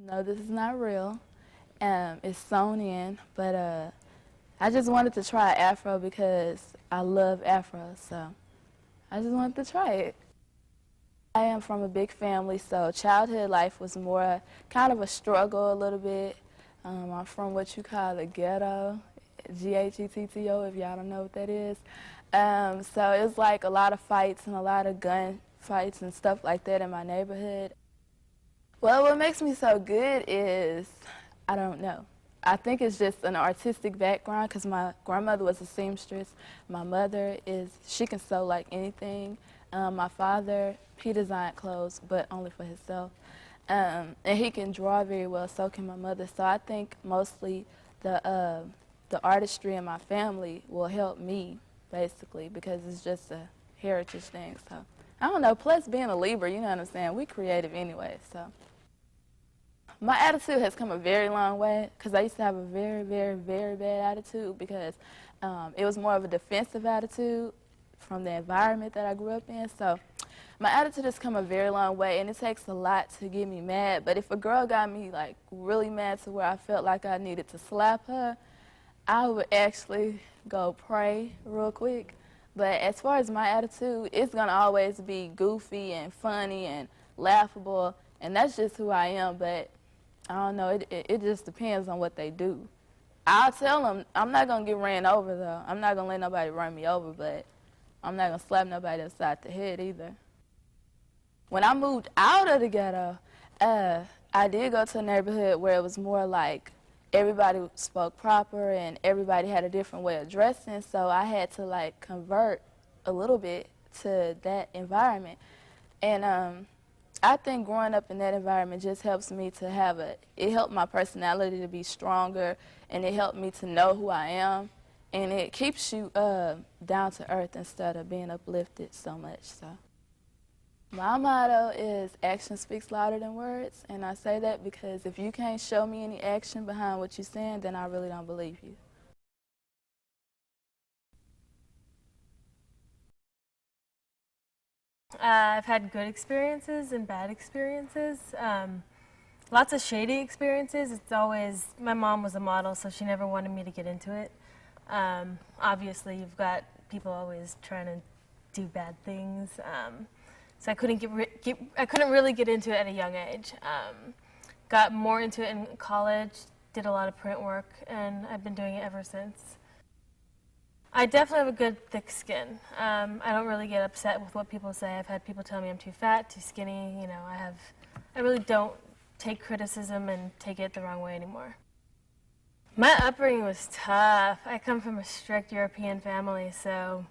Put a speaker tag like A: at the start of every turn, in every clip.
A: No, this is not real. It's sewn in, but I just wanted to try Afro because I love Afro, so I just wanted to try it. I am from a big family, so childhood life was more kind of a struggle a little bit. I'm from what you call the ghetto, G-H-E-T-T-O, if y'all don't know what that is. So it was like a lot of fights and a lot of gun fights and stuff like that in my neighborhood. Well, what makes me so good is, I don't know. I think it's just an artistic background because my grandmother was a seamstress. My mother she can sew like anything. My father, he designed clothes, but only for himself. And he can draw very well, so can my mother. So I think mostly the artistry in my family will help me, basically, because it's just a heritage thing. So I don't know, plus being a Libra, you know what I'm saying, we creative anyway, so. My attitude has come a very long way because I used to have a very, very, very bad attitude because it was more of a defensive attitude from the environment that I grew up in. So my attitude has come a very long way, and it takes a lot to get me mad. But if a girl got me like really mad to where I felt like I needed to slap her, I would actually go pray real quick. But as far as my attitude, it's going to always be goofy and funny and laughable, and that's just who I am. But I don't know, it just depends on what they do. I'll tell them, I'm not going to get ran over, though. I'm not going to let nobody run me over, but I'm not going to slap nobody upside the head either. When I moved out of the ghetto, I did go to a neighborhood where it was more like everybody spoke proper and everybody had a different way of dressing, so I had to like convert a little bit to that environment. And I think growing up in that environment just helps me to it helped my personality to be stronger, and it helped me to know who I am, and it keeps you down to earth instead of being uplifted so much. So my motto is action speaks louder than words, and I say that because if you can't show me any action behind what you're saying, then I really don't believe you.
B: I've had good experiences and bad experiences. Lots of shady experiences. It's always, my mom was a model, so she never wanted me to get into it. Obviously, you've got people always trying to do bad things. So I couldn't really get into it at a young age. Got more into it in college, did a lot of print work, and I've been doing it ever since. I definitely have a good thick skin. I don't really get upset with what people say. I've had people tell me I'm too fat, too skinny. You know, I really don't take criticism and take it the wrong way anymore. My upbringing was tough. I come from a strict European family, so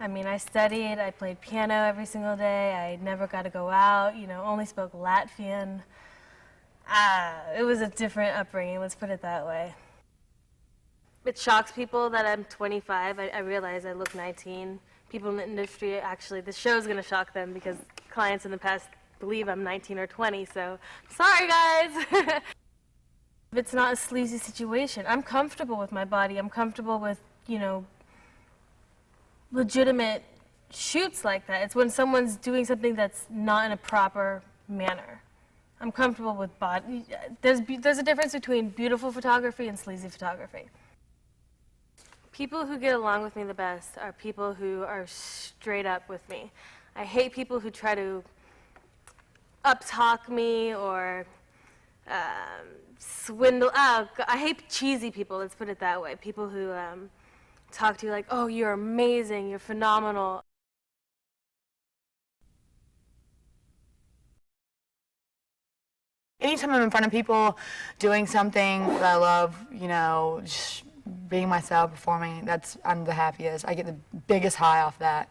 B: I mean, I studied, I played piano every single day. I never got to go out, you know, only spoke Latvian. It was a different upbringing, let's put it that way. It shocks people that I'm 25. I realize I look 19. People in the industry, actually, the show's going to shock them because clients in the past believe I'm 19 or 20, so sorry, guys. It's not a sleazy situation. I'm comfortable with my body. I'm comfortable with, you know, legitimate shoots like that. It's when someone's doing something that's not in a proper manner. I'm comfortable with body. There's a difference between beautiful photography and sleazy photography. People who get along with me the best are people who are straight up with me. I hate people who try to up-talk me or swindle. I hate cheesy people, let's put it that way. People who talk to you like, oh, you're amazing, you're phenomenal.
C: Anytime I'm in front of people doing something that I love, you know, just being myself, performing, I'm the happiest. I get the biggest high off that.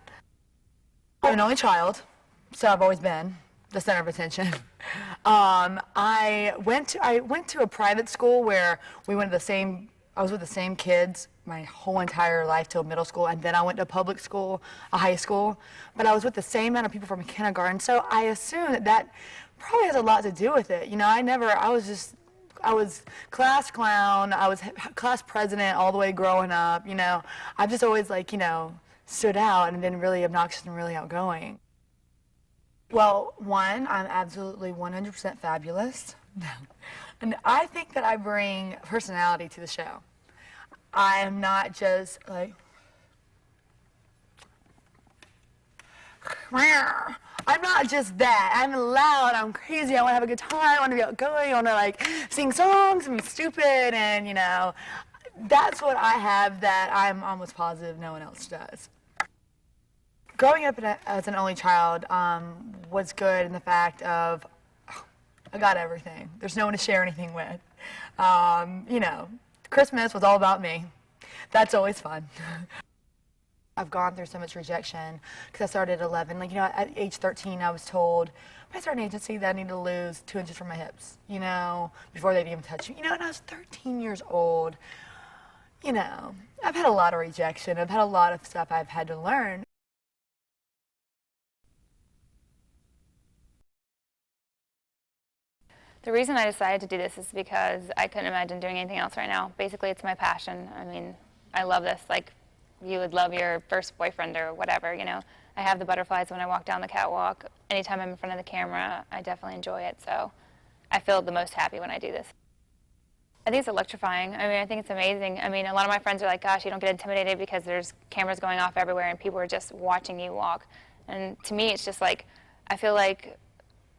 C: I'm an only child, so I've always been the center of attention. I went to a private school where I was with the same kids my whole entire life till middle school, and then I went to public school, a high school, but I was with the same amount of people from kindergarten, so I assume that probably has a lot to do with it. You know, I was class clown, I was class president all the way growing up, you know. I've just always, like, you know, stood out and been really obnoxious and really outgoing. Well, one, I'm absolutely 100% fabulous. No. And I think that I bring personality to the show. I am not just like, I'm not just that. I'm loud, I'm crazy, I want to have a good time, I want to be outgoing, I want to like sing songs and be stupid, and you know, that's what I have that I'm almost positive no one else does. Growing up as an only child was good in the fact of I got everything. There's no one to share anything with. You know, Christmas was all about me. That's always fun. I've gone through so much rejection because I started at 11. Like, you know, at age 13, I was told when I started an agency that I needed to lose 2 inches from my hips, you know, before they'd even touch me. You know, and I was 13 years old. You know, I've had a lot of rejection. I've had a lot of stuff I've had to learn.
D: The reason I decided to do this is because I couldn't imagine doing anything else right now. Basically, it's my passion. I mean, I love this. Like, you would love your first boyfriend or whatever, you know. I have the butterflies when I walk down the catwalk. Anytime I'm in front of the camera, I definitely enjoy it. So I feel the most happy when I do this. I think it's electrifying. I mean, I think it's amazing. I mean, a lot of my friends are like, gosh, you don't get intimidated because there's cameras going off everywhere and people are just watching you walk. And to me, it's just like, I feel like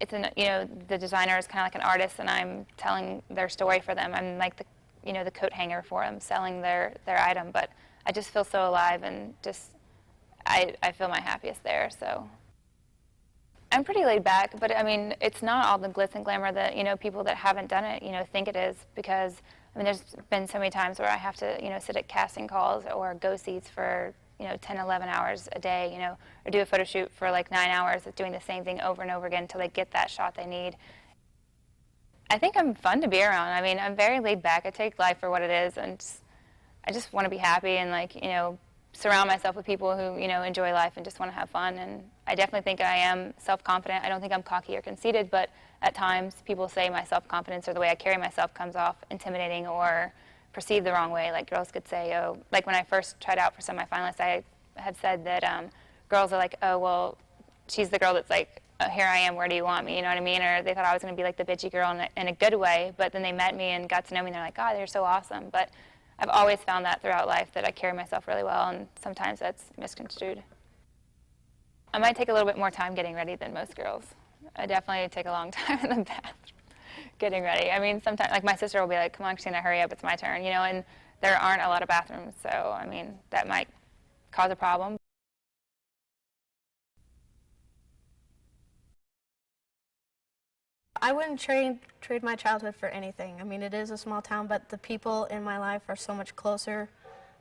D: it's you know, the designer is kind of like an artist, and I'm telling their story for them. I'm like the, you know, the coat hanger for them, selling their item. But I just feel so alive, and just I feel my happiest there. So I'm pretty laid back, but I mean, it's not all the glitz and glamour that, you know, people that haven't done it, you know, think it is. Because I mean, there's been so many times where I have to, you know, sit at casting calls or go seats for, you know, 10, 11 hours a day, you know, or do a photo shoot for like 9 hours doing the same thing over and over again until they get that shot they need. I think I'm fun to be around. I mean, I'm very laid back. I take life for what it is, and I just want to be happy and, like, you know, surround myself with people who, you know, enjoy life and just want to have fun. And I definitely think I am self-confident. I don't think I'm cocky or conceited, but at times people say my self-confidence or the way I carry myself comes off intimidating or perceived the wrong way. Like, girls could say, oh, like when I first tried out for some of my finalists, I had said that girls are like, oh, well, she's the girl that's like, oh, here I am, where do you want me, you know what I mean? Or they thought I was going to be like the bitchy girl in a good way, but then they met me and got to know me and they're like, God, you're so awesome. But I've always found that throughout life that I carry myself really well, and sometimes that's misconstrued. I might take a little bit more time getting ready than most girls. I definitely take a long time in the bathroom getting ready. I mean, sometimes, like, my sister will be like, come on, Christina, hurry up, it's my turn, you know, and there aren't a lot of bathrooms, so, I mean, that might cause a problem.
E: I wouldn't trade my childhood for anything. I mean, it is a small town, but the people in my life are so much closer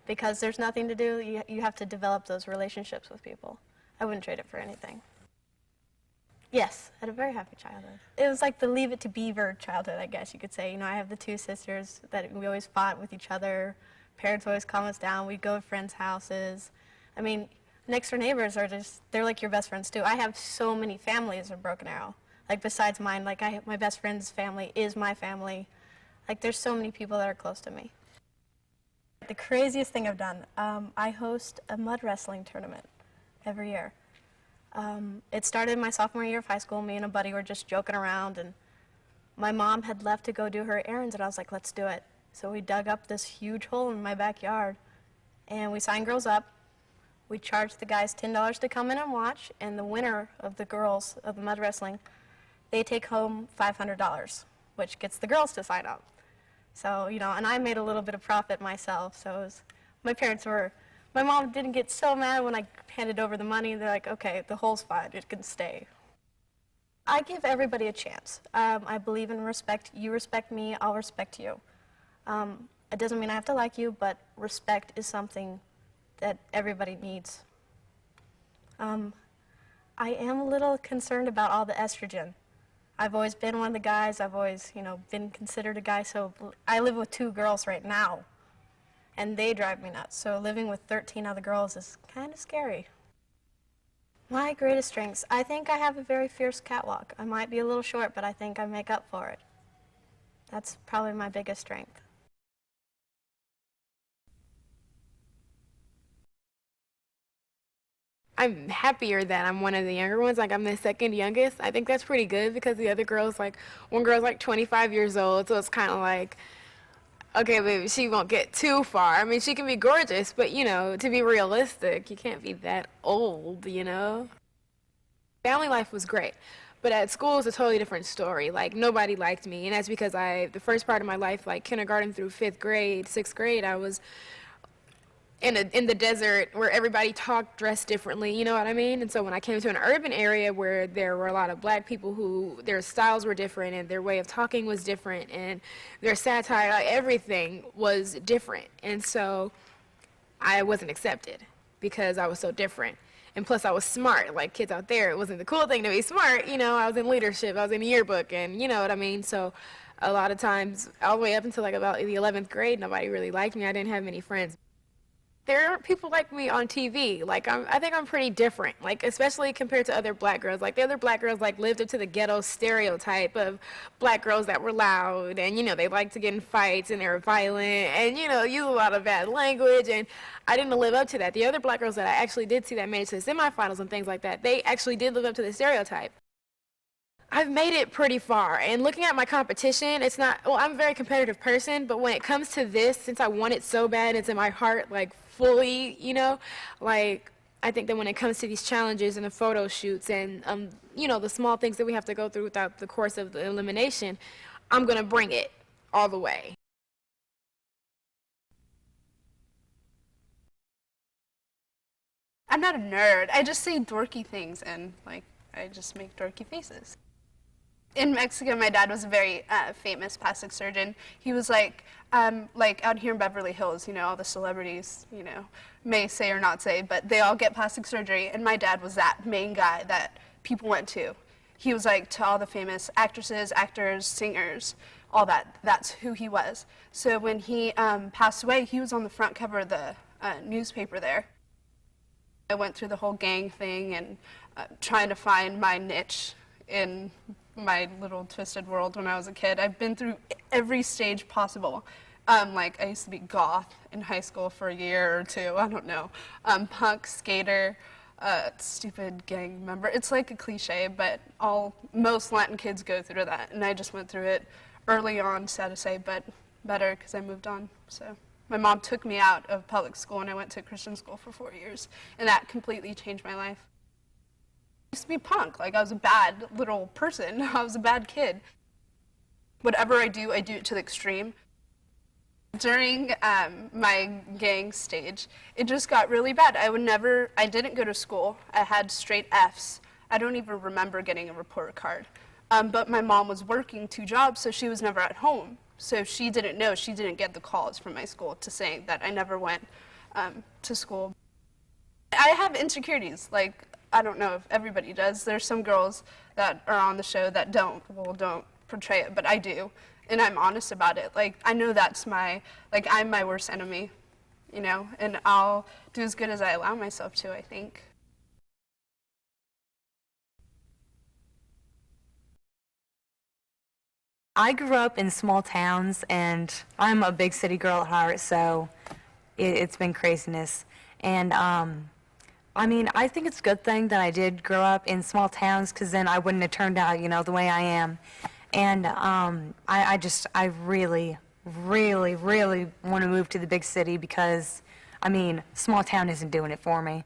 E: because there's nothing to do. You have to develop those relationships with people. I wouldn't trade it for anything. Yes, I had a very happy childhood. It was like the Leave It to Beaver childhood, I guess you could say. You know, I have the 2 sisters that we always fought with each other. Parents always calm us down. We'd go to friends' houses. I mean, next door neighbors are just, they're like your best friends too. I have so many families in Broken Arrow. Like, besides mine, like, my best friend's family is my family. Like, there's so many people that are close to me. The craziest thing I've done, I host a mud wrestling tournament every year. It started my sophomore year of high school. Me and a buddy were just joking around, and my mom had left to go do her errands, and I was like, let's do it. So we dug up this huge hole in my backyard, and we signed girls up. We charged the guys $10 to come in and watch, and the winner of the girls of the mud wrestling, they take home $500, which gets the girls to sign up. So, you know, and I made a little bit of profit myself, so it was, my mom didn't get so mad when I handed over the money. They're like, okay, the hole's fine, it can stay. I give everybody a chance. I believe in respect. You respect me, I'll respect you. It doesn't mean I have to like you, but respect is something that everybody needs. I am a little concerned about all the estrogen. I've always been one of the guys. I've always, you know, been considered a guy. So I live with 2 girls right now, and they drive me nuts. So living with 13 other girls is kind of scary. My greatest strengths, I think I have a very fierce catwalk. I might be a little short, but I think I make up for it. That's probably my biggest strength.
F: I'm happier that I'm one of the younger ones. Like, I'm the second youngest. I think that's pretty good because the other girls, like, one girl's like 25 years old, so it's kind of like, okay, baby, she won't get too far. I mean, she can be gorgeous, but, you know, to be realistic, you can't be that old, you know? Family life was great, but at school it's a totally different story. Like, nobody liked me, and that's because the first part of my life, like kindergarten through 5th grade, 6th grade, I was in the desert where everybody talked, dressed differently, you know what I mean? And so when I came to an urban area where there were a lot of black people who their styles were different and their way of talking was different and their satire, like, everything was different. And so I wasn't accepted because I was so different. And plus I was smart, like kids out there. It wasn't the cool thing to be smart, you know, I was in leadership, I was in the yearbook, and you know what I mean? So a lot of times, all the way up until like about the 11th grade, nobody really liked me. I didn't have many friends. There aren't people like me on TV. Like, I think I'm pretty different, like, especially compared to other black girls. Like, the other black girls, like, lived up to the ghetto stereotype of black girls that were loud and, you know, they liked to get in fights and they were violent and, you know, use a lot of bad language. And I didn't live up to that. The other black girls that I actually did see that made it to the semifinals and things like that, they actually did live up to the stereotype. I've made it pretty far, and looking at my competition, it's not, well, I'm a very competitive person, but when it comes to this, since I want it so bad, it's in my heart, like, fully, you know, like, I think that when it comes to these challenges and the photo shoots and, you know, the small things that we have to go through throughout the course of the elimination, I'm going to bring it all the way.
G: I'm not a nerd. I just say dorky things and, like, I just make dorky faces. In Mexico, my dad was a very famous plastic surgeon. He was like out here in Beverly Hills, you know, all the celebrities, you know, may say or not say, but they all get plastic surgery, and my dad was that main guy that people went to. He was like to all the famous actresses, actors, singers, all that. That's who he was. So when he passed away, he was on the front cover of the newspaper there. I went through the whole gang thing and trying to find my niche in my little twisted world when I was a kid. I've been through every stage possible. Like, I used to be goth in high school for a year or two, I don't know. Punk, skater, stupid gang member. It's like a cliche, but most Latin kids go through that, and I just went through it early on, sad to say, but better because I moved on. So my mom took me out of public school, and I went to Christian school for 4 years, and that completely changed my life. I used to be punk. Like, I was a bad little person. I was a bad kid. Whatever I do it to the extreme. During my gang stage, it just got really bad. I didn't go to school. I had straight Fs. I don't even remember getting a report card. But my mom was working 2 jobs, so she was never at home. So she didn't know. She didn't get the calls from my school to say that I never went to school. I have insecurities. Like, I don't know if everybody does. There's some girls that are on the show that don't portray it, but I do, and I'm honest about it. Like, I know that's I'm my worst enemy, you know, and I'll do as good as I allow myself to, I think.
H: I grew up in small towns, and I'm a big city girl at heart, so it's been craziness. And I mean, I think it's a good thing that I did grow up in small towns, because then I wouldn't have turned out, you know, the way I am. And I really, really, really want to move to the big city because, I mean, small town isn't doing it for me.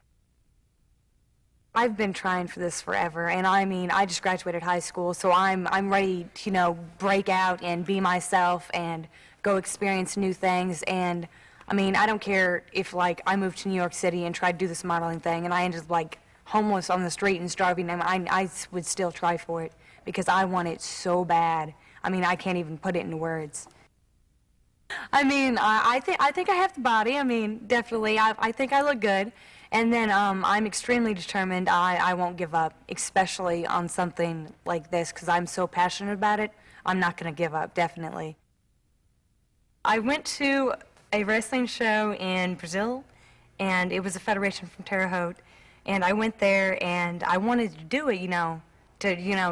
H: I've been trying for this forever, and I mean, I just graduated high school, so I'm ready to, you know, break out and be myself and go experience new things. And I mean, I don't care if, like, I moved to New York City and tried to do this modeling thing and I ended up, like, homeless on the street and starving. I would still try for it because I want it so bad. I mean, I can't even put it into words. I mean, I think I have the body. I mean, definitely. I think I look good. And then I'm extremely determined. I won't give up, especially on something like this, because I'm so passionate about it. I'm not going to give up, definitely. I went to a wrestling show in Brazil, and it was a federation from Terre Haute, and I went there, and I wanted to do it,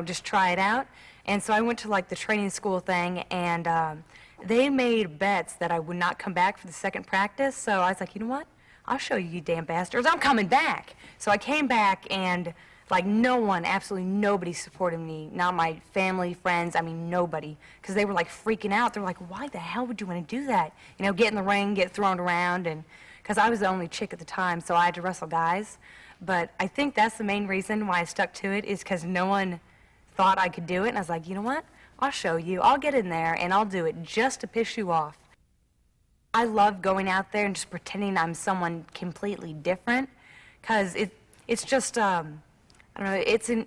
H: just try it out. And so I went to, like, the training school thing, and they made bets that I would not come back for the second practice. So I was like, you know what? I'll show you, you damn bastards. I'm coming back. So I came back, and like no one, absolutely nobody supported me. Not my family, friends, I mean nobody. Because they were like freaking out. They're like, why the hell would you want to do that? You know, get in the ring, get thrown around. And because I was the only chick at the time, so I had to wrestle guys. But I think that's the main reason why I stuck to it, is because no one thought I could do it. And I was like, you know what? I'll show you. I'll get in there, and I'll do it just to piss you off. I love going out there and just pretending I'm someone completely different, because it's just, I don't know, it's an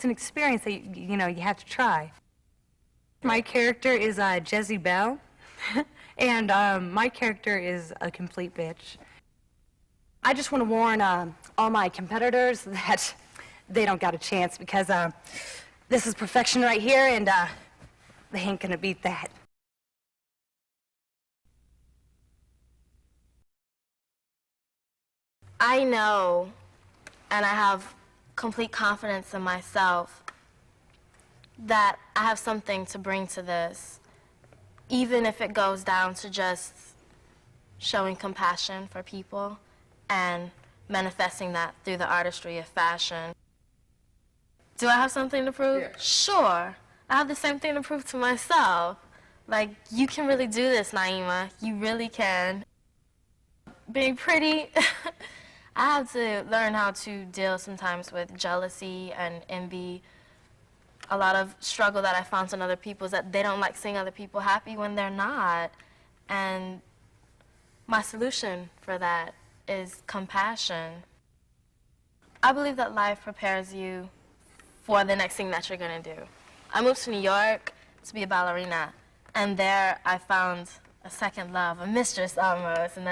H: experience that, you know, you have to try. My character is Jezzy Bell, and my character is a complete bitch. I just want to warn all my competitors that they don't got a chance, because this is perfection right here, and they ain't gonna beat that.
E: I know, and I have complete confidence in myself, that I have something to bring to this, even if it goes down to just showing compassion for people and manifesting that through the artistry of fashion. Do I have something to prove? Yeah. Sure. I have the same thing to prove to myself. Like, you can really do this, Naima. You really can. Being pretty, I have to learn how to deal sometimes with jealousy and envy. A lot of struggle that I found in other people is that they don't like seeing other people happy when they're not. And my solution for that is compassion. I believe that life prepares you for the next thing that you're gonna do. I moved to New York to be a ballerina, and there I found a second love, a mistress almost, and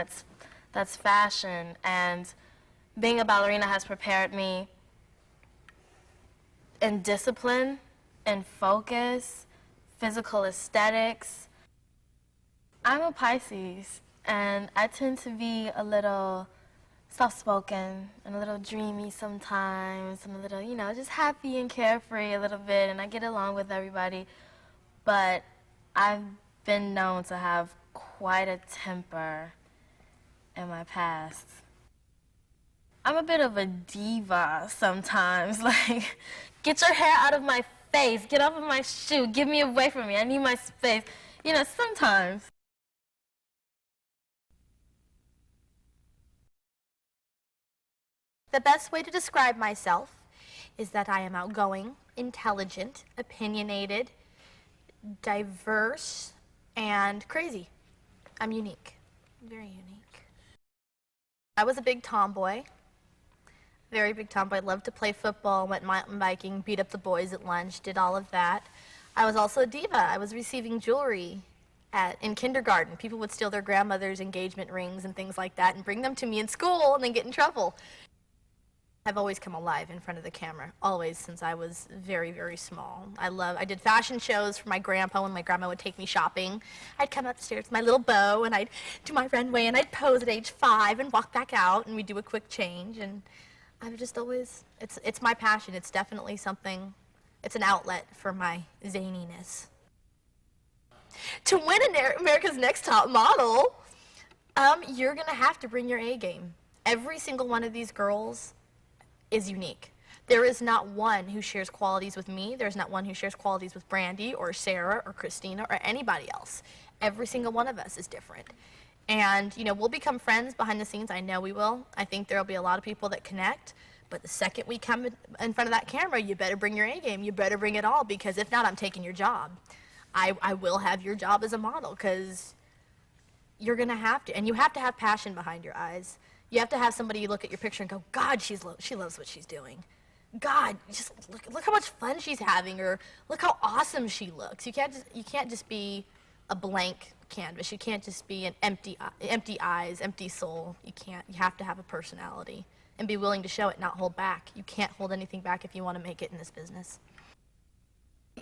E: that's fashion. And being a ballerina has prepared me in discipline, in focus, physical aesthetics. I'm a Pisces, and I tend to be a little soft-spoken and a little dreamy sometimes, and a little, you know, just happy and carefree a little bit, and I get along with everybody. But I've been known to have quite a temper in my past. I'm a bit of a diva sometimes. Like, get your hair out of my face, get off of my shoe, get me away from me, I need my space. You know, sometimes.
I: The best way to describe myself is that I am outgoing, intelligent, opinionated, diverse, and crazy. I'm unique, very unique. I was a big tomboy, very big tomboy. Loved to play football, went mountain biking, beat up the boys at lunch, did all of that. I was also a diva. I was receiving jewelry in kindergarten. People would steal their grandmother's engagement rings and things like that and bring them to me in school and then get in trouble. I've always come alive in front of the camera, always, since I was very, very small. I did fashion shows for my grandpa when my grandma would take me shopping. I'd come upstairs with my little bow and I'd do my runway and I'd pose at age 5 and walk back out and we'd do a quick change. And I've just always, it's my passion. It's definitely something, it's an outlet for my zaniness. To win America's Next Top Model, you're gonna have to bring your A game. Every single one of these girls is unique. There is not one who shares qualities with me. There's not one who shares qualities with Brandy or Sarah or Christina or anybody else. Every single one of us is different. And, you know, we'll become friends behind the scenes. I know we will. I think there'll be a lot of people that connect. But the second we come in front of that camera, you better bring your A game. You better bring it all, because if not, I'm taking your job. I will have your job as a model, because you're going to have to. And you have to have passion behind your eyes. You have to have somebody you look at your picture and go, God, she loves what she's doing. God, just look how much fun she's having, or look how awesome she looks. You can't just be a blank canvas. You can't just be an empty eyes, empty soul. You can't. You have to have a personality and be willing to show it, not hold back. You can't hold anything back if you want to make it in this business.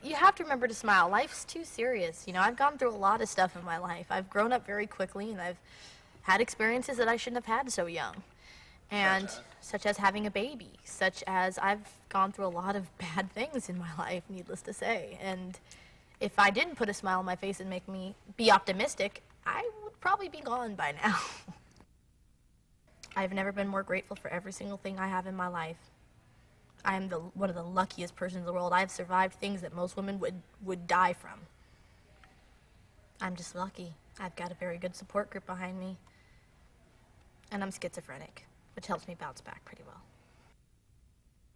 I: You have to remember to smile. Life's too serious. You know, I've gone through a lot of stuff in my life. I've grown up very quickly, and I've had experiences that I shouldn't have had so young. And such as having a baby, such as I've gone through a lot of bad things in my life, needless to say. And if I didn't put a smile on my face and make me be optimistic, I would probably be gone by now. I've never been more grateful for every single thing I have in my life. I am one of the luckiest persons in the world. I've survived things that most women would die from. I'm just lucky. I've got a very good support group behind me. And I'm schizophrenic, which helps me bounce back pretty well.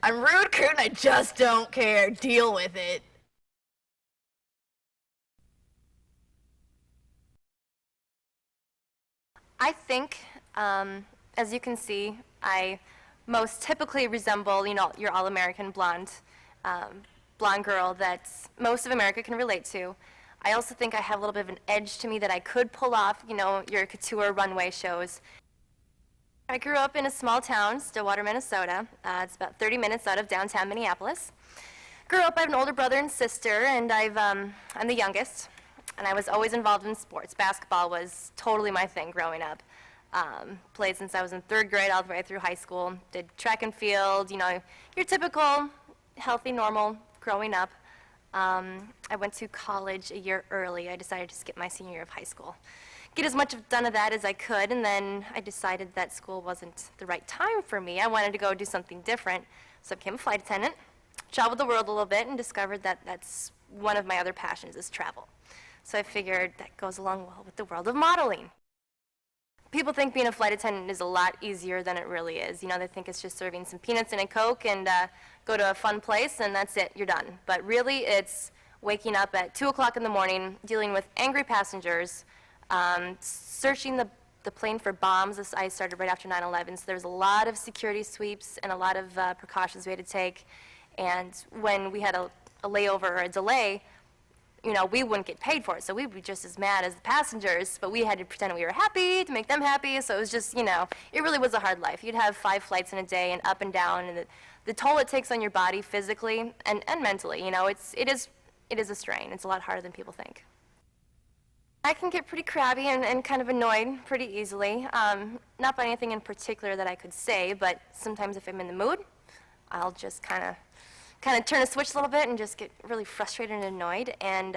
I: I'm rude, crude, and I just don't care. Deal with it.
J: I think, as you can see, I most typically resemble, your all-American blonde girl that most of America can relate to. I also think I have a little bit of an edge to me that I could pull off, your couture runway shows. I grew up in a small town, Stillwater, Minnesota. It's about 30 minutes out of downtown Minneapolis. Grew up, I have an older brother and sister, and I'm the youngest. And I was always involved in sports. Basketball was totally my thing growing up. Played since I was in 3rd grade all the way through high school. Did track and field, your typical healthy, normal growing up. I went to college a year early. I decided to skip my senior year of high school. Get as much done of that as I could, and then I decided that school wasn't the right time for me. I wanted to go do something different, so I became a flight attendant, traveled the world a little bit, and discovered that that's one of my other passions is travel. So I figured that goes along well with the world of modeling. People think being a flight attendant is a lot easier than it really is. They think it's just serving some peanuts and a Coke and go to a fun place and that's it, you're done. But really it's waking up at 2 o'clock in the morning, dealing with angry passengers, searching the plane for bombs. I started right after 9/11, so there was a lot of security sweeps and a lot of precautions we had to take. And when we had a layover or a delay, we wouldn't get paid for it, so we'd be just as mad as the passengers, but we had to pretend we were happy to make them happy, so it was just, it really was a hard life. You'd have 5 flights in a day and up and down, and the toll it takes on your body physically and mentally, it is a strain. It's a lot harder than people think. I can get pretty crabby and kind of annoyed pretty easily, not by anything in particular that I could say, but sometimes if I'm in the mood, I'll just kind of turn a switch a little bit and just get really frustrated and annoyed, and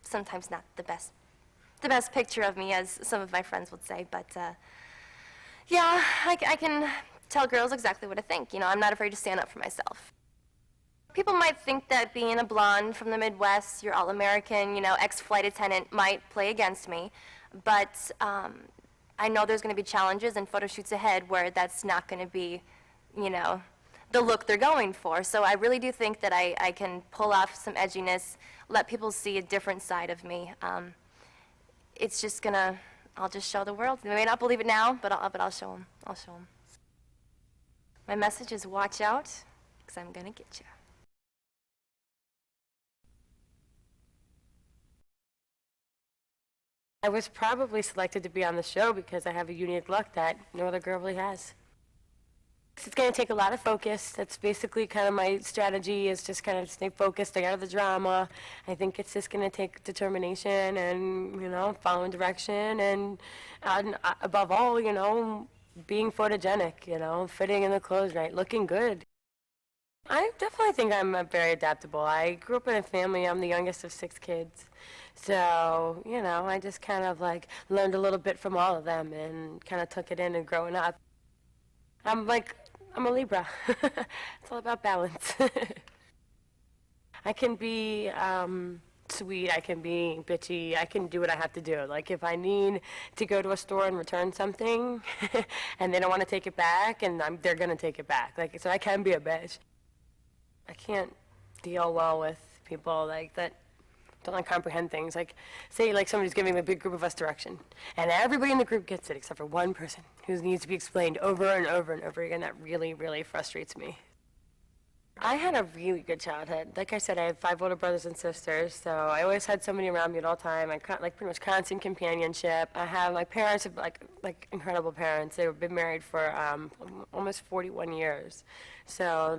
J: sometimes not the best picture of me, as some of my friends would say, but yeah, I can tell girls exactly what I think. I'm not afraid to stand up for myself. People might think that being a blonde from the Midwest, you're all-American, ex-flight attendant might play against me, but I know there's going to be challenges and photo shoots ahead where that's not going to be, the look they're going for. So I really do think that I can pull off some edginess, let people see a different side of me. It's just I'll just show the world. They may not believe it now, but I'll show them. I'll show them. My message is watch out, because I'm going to get you.
K: I was probably selected to be on the show because I have a unique look that no other girl really has. It's going to take a lot of focus. That's basically kind of my strategy, is just kind of stay focused, stay out of the drama. I think it's just going to take determination and, following direction and above all, being photogenic, fitting in the clothes right, looking good. I definitely think I'm very adaptable. I grew up in a family. I'm the youngest of 6 kids. So, I just kind of learned a little bit from all of them and kind of took it in and growing up. I'm a Libra. It's all about balance. I can be sweet, I can be bitchy, I can do what I have to do. Like if I need to go to a store and return something and they don't want to take it back and they're going to take it back. So I can be a bitch. I can't deal well with people that don't comprehend things. Say somebody's giving a big group of us direction, and everybody in the group gets it except for one person who needs to be explained over and over and over again. That really, really frustrates me. I had a really good childhood. Like I said, I have 5 older brothers and sisters, so I always had somebody around me at all time. I pretty much constant companionship. I have my parents, like incredible parents. They've been married for almost 41 years. So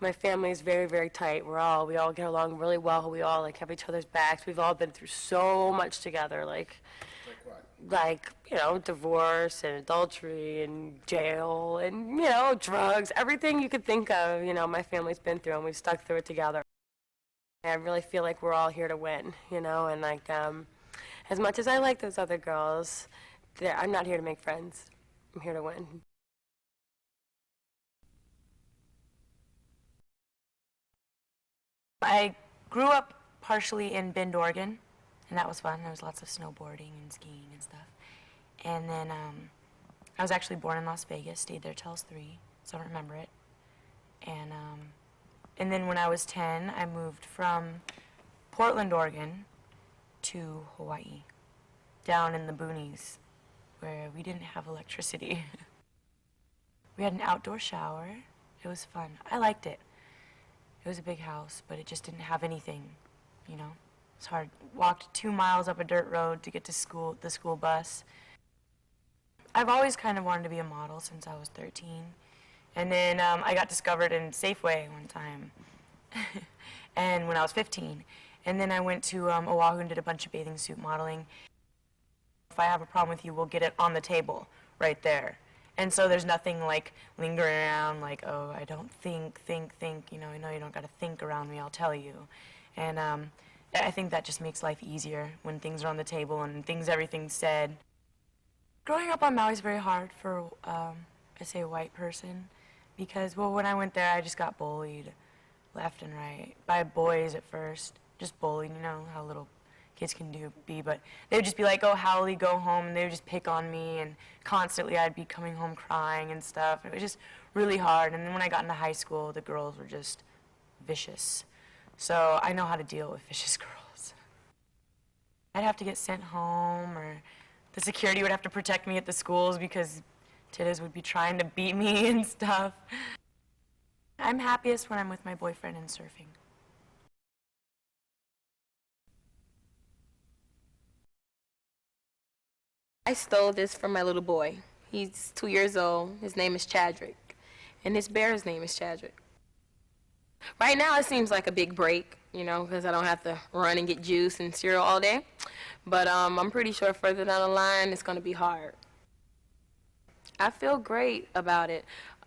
K: my family is very, very tight. We all get along really well. We all have each other's backs. We've all been through so much together. Like divorce and adultery and jail and, drugs, everything you could think of, my family's been through, and we've stuck through it together. I really feel like we're all here to win, and as much as I like those other girls, I'm not here to make friends. I'm here to win.
H: I grew up partially in Bend, Oregon, and that was fun. There was lots of snowboarding and skiing and stuff. And then I was actually born in Las Vegas, stayed there till I was 3, so I don't remember it. And then when I was 10, I moved from Portland, Oregon to Hawaii, down in the boonies where we didn't have electricity. We had an outdoor shower. It was fun. I liked it. It was a big house, but it just didn't have anything, you know. It's hard. Walked 2 miles up a dirt road to get to school, the school bus. I've always kind of wanted to be a model since I was 13. And then I got discovered in Safeway one time, and when I was 15. And then I went to Oahu and did a bunch of bathing suit modeling. If I have a problem with you, we'll get it on the table right there. And so there's nothing like lingering around like, oh, I don't think, you know, I know you don't got to think around me, I'll tell you. And I think that just makes life easier when things are on the table and everything's said. Growing up on Maui is very hard for, I say, a white person because, well, when I went there, I just got bullied left and right by boys at first, just bullied, you know, how little kids can be, but they would just be like, oh, Howley, go home, and they would just pick on me, and constantly I'd be coming home crying and stuff. It was just really hard, and then when I got into high school, the girls were just vicious. So I know how to deal with vicious girls. I'd have to get sent home, or the security would have to protect me at the schools because Tittas would be trying to beat me and stuff. I'm happiest when I'm with my boyfriend and surfing.
L: I stole this from my little boy. He's 2 years old. His name is Chadrick, and his bear's name is Chadrick. Right now, it seems like a big break, you know, because I don't have to run and get juice and cereal all day. But I'm pretty sure further down the line, it's going to be hard. I feel great about it.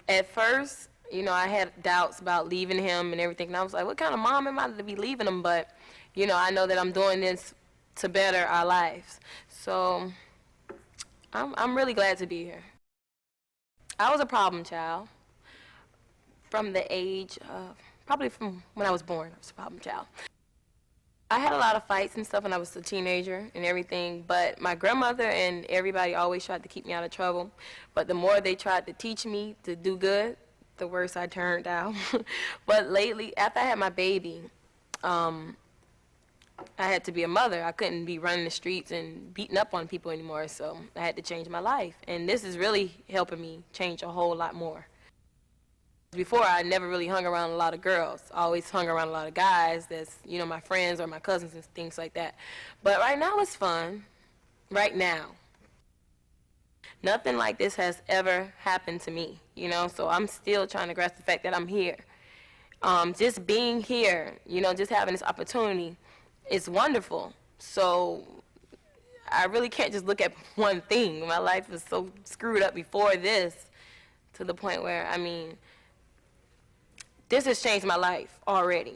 L: At first, you know, I had doubts about leaving him and everything, and I was like, what kind of mom am I to be leaving him? But, you know, I know that I'm doing this to better our lives. So I'm really glad to be here. I was a problem child from the age of, probably from when I was born, I was a problem child. I had a lot of fights and stuff when I was a teenager and everything, but my grandmother and everybody always tried to keep me out of trouble. But the more they tried to teach me to do good, the worse I turned out. But lately, after I had my baby, I had to be a mother. I couldn't be running the streets and beating up on people anymore, so I had to change my life. And this is really helping me change a whole lot more. Before, I never really hung around a lot of girls. I always hung around a lot of guys that's, you know, my friends or my cousins and things like that. But right now it's fun. Right now. Nothing like this has ever happened to me, you know, so I'm still trying to grasp the fact that I'm here. Just being here, you know, just having this opportunity, it's wonderful. So I really can't just look at one thing. My life was so screwed up before this to the point where, I mean, this has changed my life already.